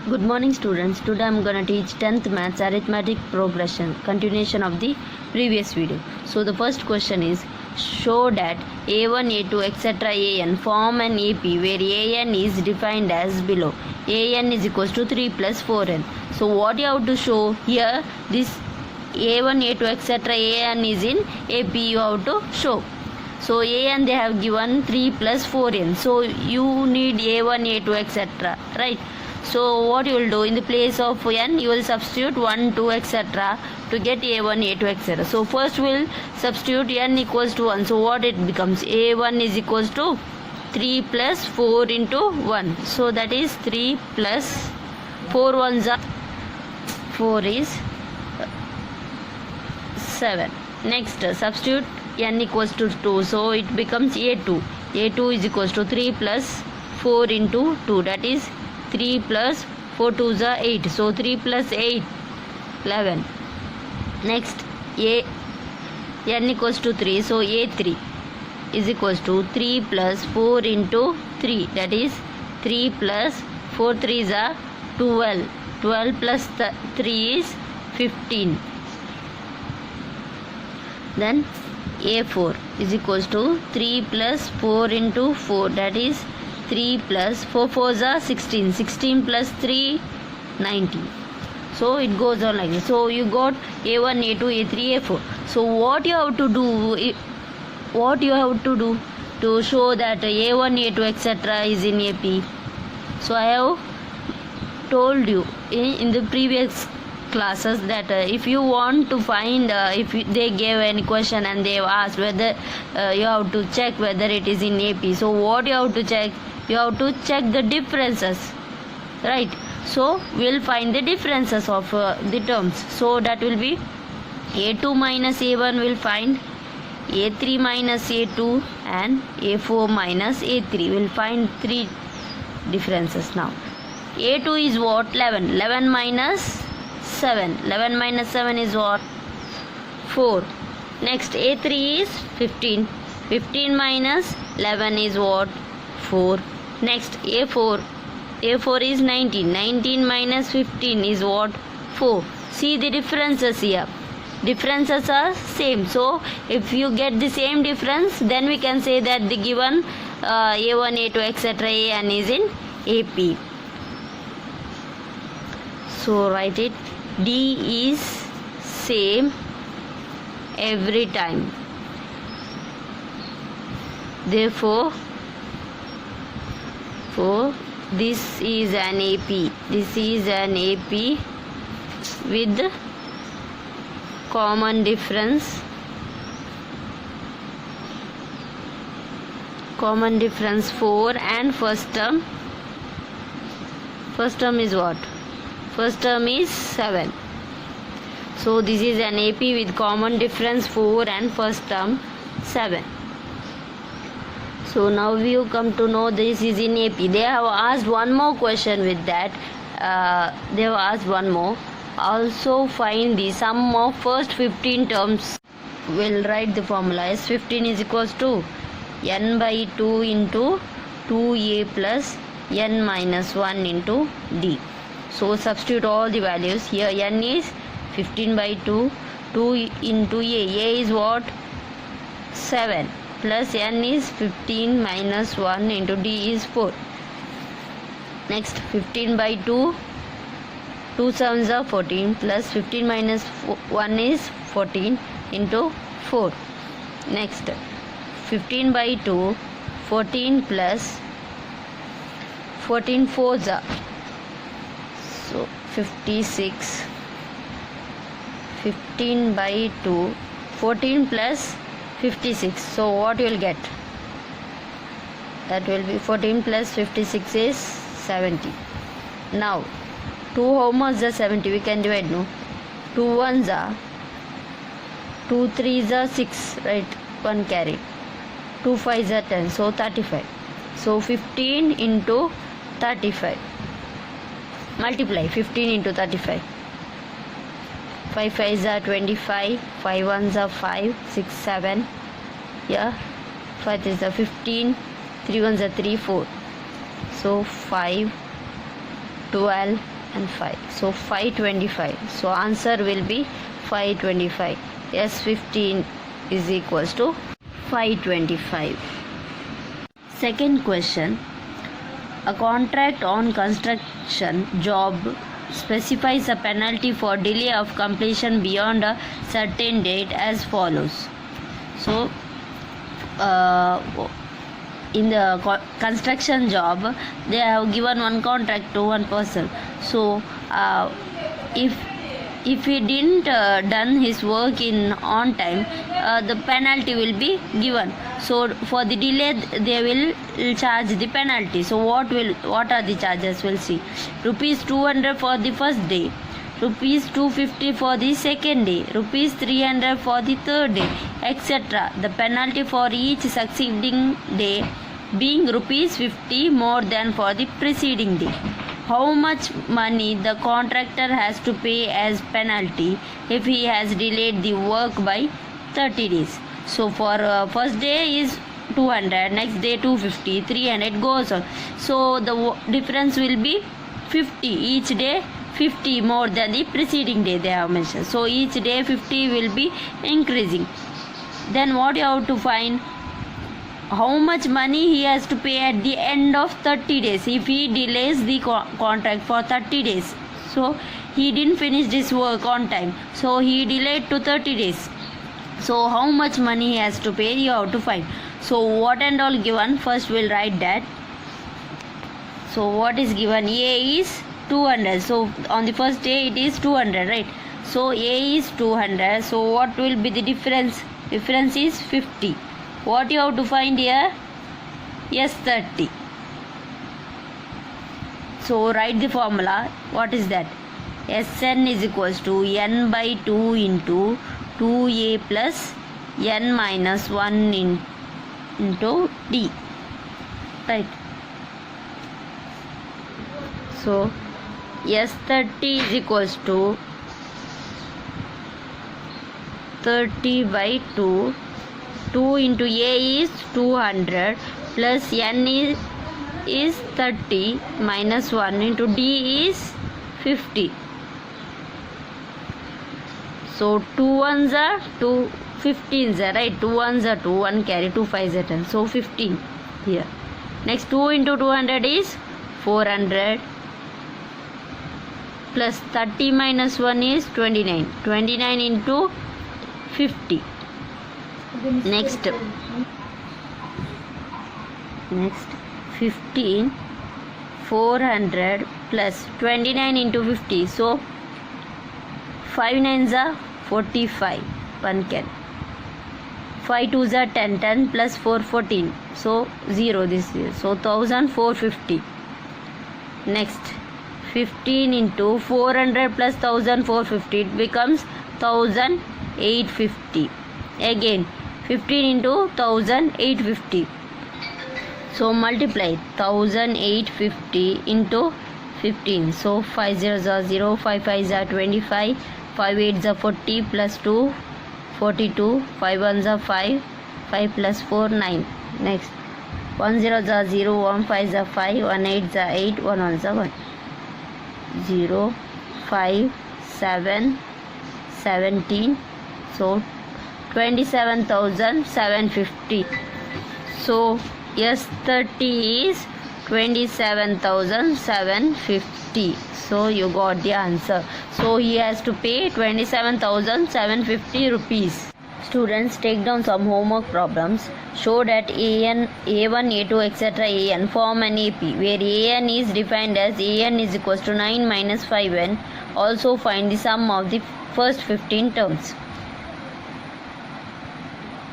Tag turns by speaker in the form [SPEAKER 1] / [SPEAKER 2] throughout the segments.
[SPEAKER 1] Good morning students. Today I am going to teach 10th maths arithmetic progression, continuation of the previous video. So the first question is, show that a1, a2 etc. an form an AP where an is defined as below. An is equals to 3 plus 4n. So what you have to show here, this a1, a2 etc. an is in AP, you have to show. So an they have given 3 plus 4n. So you need a1, a2 etc. right? So what you will do, in the place of n you will substitute 1, 2 etc. to get a1, a2 etc. So first we will substitute n equals to 1. So what it becomes, a1 is equals to 3 plus 4 into 1. So that is 3 plus 4 ones are 4 is 7. Next substitute n equals to 2. So it becomes a2. a2 is equals to 3 plus 4 into 2. That is 3 plus 4 2s are 8. So 3 plus 8, 11. Next n equals to 3. So a3 is equals to 3 plus 4 into 3. That is 3 plus 4 3s are 12. 12 plus 3 is 15. Then a4 is equals to 3 plus 4 into 4. That is 3 plus 4 4s are 16. 16 plus 3, 19. So it goes on like this. So you got a1, a2, a3, a4. So what you have to do to show that a1, a2 etc. is in AP? So I have told you in the previous classes that if you want to find, if they gave any question and they have asked whether you have to check whether it is in AP. So what you have to check? You have to check the differences, right? So we will find the differences of the terms. So that will be a2 minus a1 will find a3 minus a2 and a4 minus a3. Will find 3 differences. Now a2 is what? 11. 11 minus 7. 11 minus 7 is what? 4. Next a3 is 15. 15 minus 11 is what? 4. Next a4. a4 is 19. 19 minus 15 is what? 4. See the differences here. Differences are same. So if you get the same difference, then we can say that the given a1, a2 etc. an is in AP. So write it. D is same every time. Therefore this is an AP. This is an AP with common difference. Common difference 4 and first term. First term is what? First term is 7. So this is an AP with common difference 4 and first term 7. So now you come to know this is in AP. They have asked one more question with that. They have asked one more. Also find the sum of first 15 terms. We'll write the formula as 15 is equals to n by 2 into 2a plus n minus 1 into d. So substitute all the values. Here n is 15 by 2. 2 into a. A is what? 7. Plus n is 15 minus 1 into d is 4. Next 15 by 2. 2 sevens are 14 plus 15 minus 1 is 14 into 4. Next 15 by 2. 14 plus 14 fours are. So 56. 15 by 2. 14 plus 56. So what you will get? That will be 14 plus 56 is 70. Now 2 how much are 70? We can divide, no? 2 ones are 2 3s are 6, right? 1 carry. 2 5s are 10. So 35. So 15 into 35. Multiply 15 into 35. 5 5s are 25. 5 1s are 5. 6 7. Yeah. 5 3s are 15. 3 1s are 3 4. So 5 12 and 5. So 525. So answer will be 525. S15 is equals to 525. Second question. A contract on construction job specifies a penalty for delay of completion beyond a certain date as follows. So in the construction job, they have given one contract to one person. So if he didn't done his work in on time, the penalty will be given. So for the delay they will charge the penalty. So what are the charges? We'll see. Rupees 200 for the first day, rupees 250 for the second day, rupees 300 for the third day, etc. The penalty for each succeeding day being rupees 50 more than for the preceding day. How much money the contractor has to pay as penalty if he has delayed the work by 30 days. So for first day is 200, next day 250, 300, goes on. So the difference will be 50 each day, 50 more than the preceding day they have mentioned. So each day 50 will be increasing. Then what you have to find? How much money he has to pay at the end of 30 days if he delays the contract for 30 days. So he didn't finish this work on time, so he delayed to 30 days. So how much money he has to pay, you have to find. So what and all given, first we'll write that. So what is given? A is 200. So on the first day it is 200, right? So A is 200. So what will be the difference? Difference is 50. What you have to find here? Yes, 30. So write the formula. What is that? Sn is equals to n by 2 into 2a plus n minus 1 into d. Right. So S30 is equals to 30 by 2. 2 into A is 200 plus N is 30 minus 1 into D is 50. So 2 ones are 2, 15s are, right? 2 ones are 2, 1 carry, 2 5s are 10. So 15 here. Next 2 into 200 is 400 plus 30 minus 1 is 29. 29 into 50. Next 15, 400 plus 29 into 50. So 5 nines are 45. 1 can. 5 twos are 10. 10 plus 4 14. So 0 this year. So 1450. Next 15 into 400 plus 1450. It becomes 1850. Again 15 into 1850. So multiply 1850 into 15. So 5 zeros are 0, 5 5s are 25, 5 8s are 40 plus 2 42, 5 1s are 5, 5 plus 4 9. Next 1 zeros are 0, 1 5s are 5, 1 8s are 8, 1 1s are 1. 0 5 7 17. So 27,750. So S30 is 27,750. So you got the answer. So he has to pay 27,750 rupees. Students, take down some homework problems. Show that AN, A1, A2, etc. AN form an AP where AN is defined as AN is equals to 9 minus 5n. Also find the sum of the first 15 terms.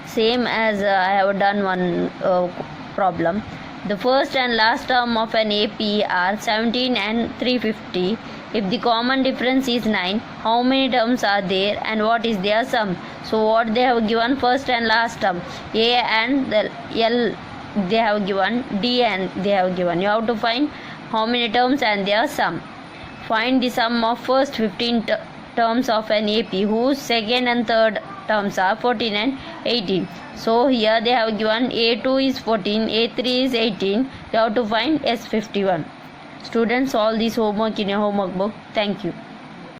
[SPEAKER 1] Same as I have done one problem. The first and last term of an AP are 17 and 350. If the common difference is 9, how many terms are there and what is their sum? So what they have given, first and last term, A and the L they have given, D and they have given. You have to find how many terms and their sum. Find the sum of first 15 terms of an AP whose second and third terms are 14 and 18. So here they have given A2 is 14, A3 is 18. You have to find S51. Students, solve this homework in your homework book. Thank you.